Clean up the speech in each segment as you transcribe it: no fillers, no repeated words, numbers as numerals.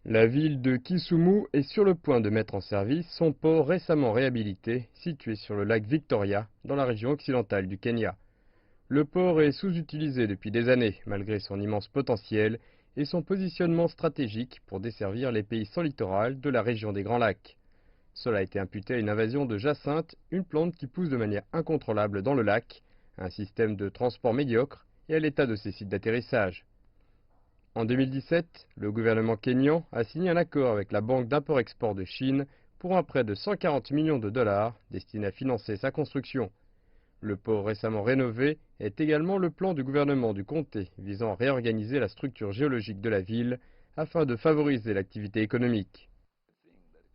La ville de Kisumu est sur le point de mettre en service son port récemment réhabilité, situé sur le lac Victoria, dans la région occidentale du Kenya. Le port est sous-utilisé depuis des années, malgré son immense potentiel et son positionnement stratégique pour desservir les pays sans littoral de la région des Grands Lacs. Cela a été imputé à une invasion de jacinthe, une plante qui pousse de manière incontrôlable dans le lac, à un système de transport médiocre et à l'état de ses sites d'atterrissage. En 2017, le gouvernement kényan a signé un accord avec la Banque d'import-export de Chine pour un prêt de 140 millions de dollars destiné à financer sa construction. Le port récemment rénové est également le plan du gouvernement du comté visant à réorganiser la structure géologique de la ville afin de favoriser l'activité économique.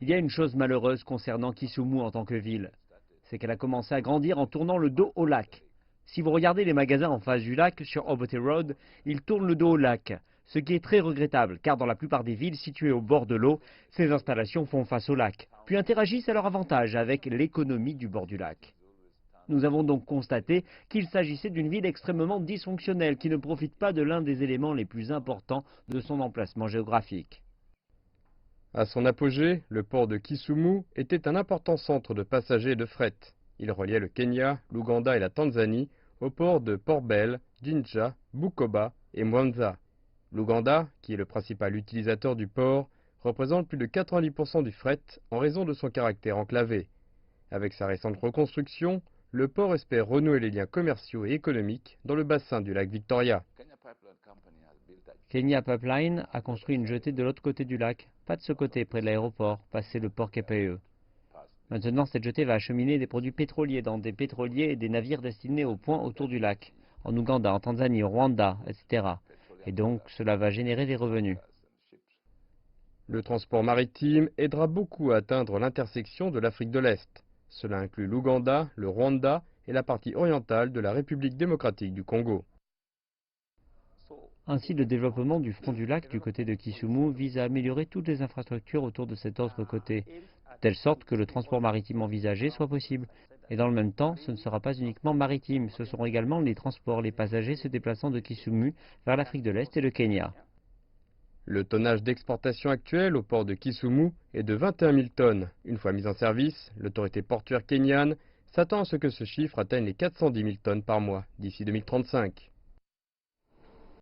Il y a une chose malheureuse concernant Kisumu en tant que ville, c'est qu'elle a commencé à grandir en tournant le dos au lac. Si vous regardez les magasins en face du lac sur Obote Road, ils tournent le dos au lac, ce qui est très regrettable car dans la plupart des villes situées au bord de l'eau, ces installations font face au lac, puis interagissent à leur avantage avec l'économie du bord du lac. Nous avons donc constaté qu'il s'agissait d'une ville extrêmement dysfonctionnelle qui ne profite pas de l'un des éléments les plus importants de son emplacement géographique. À son apogée, le port de Kisumu était un important centre de passagers et de fret. Il reliait le Kenya, l'Ouganda et la Tanzanie aux ports de Port Bell, Jinja, Bukoba et Mwanza. L'Ouganda, qui est le principal utilisateur du port, représente plus de 90% du fret en raison de son caractère enclavé. Avec sa récente reconstruction, le port espère renouer les liens commerciaux et économiques dans le bassin du lac Victoria. Kenya Pipeline a construit une jetée de l'autre côté du lac, pas de ce côté, près de l'aéroport, passé le port KPE. Maintenant, cette jetée va acheminer des produits pétroliers dans des pétroliers et des navires destinés aux points autour du lac, en Ouganda, en Tanzanie, au Rwanda, etc. Et donc, cela va générer des revenus. Le transport maritime aidera beaucoup à atteindre l'intersection de l'Afrique de l'Est. Cela inclut l'Ouganda, le Rwanda et la partie orientale de la République démocratique du Congo. Ainsi, le développement du front du lac du côté de Kisumu vise à améliorer toutes les infrastructures autour de cet autre côté, de telle sorte que le transport maritime envisagé soit possible. Et dans le même temps, ce ne sera pas uniquement maritime, ce seront également les transports, les passagers se déplaçant de Kisumu vers l'Afrique de l'Est et le Kenya. Le tonnage d'exportation actuel au port de Kisumu est de 21 000 tonnes. Une fois mis en service, l'autorité portuaire kenyane s'attend à ce que ce chiffre atteigne les 410 000 tonnes par mois d'ici 2035.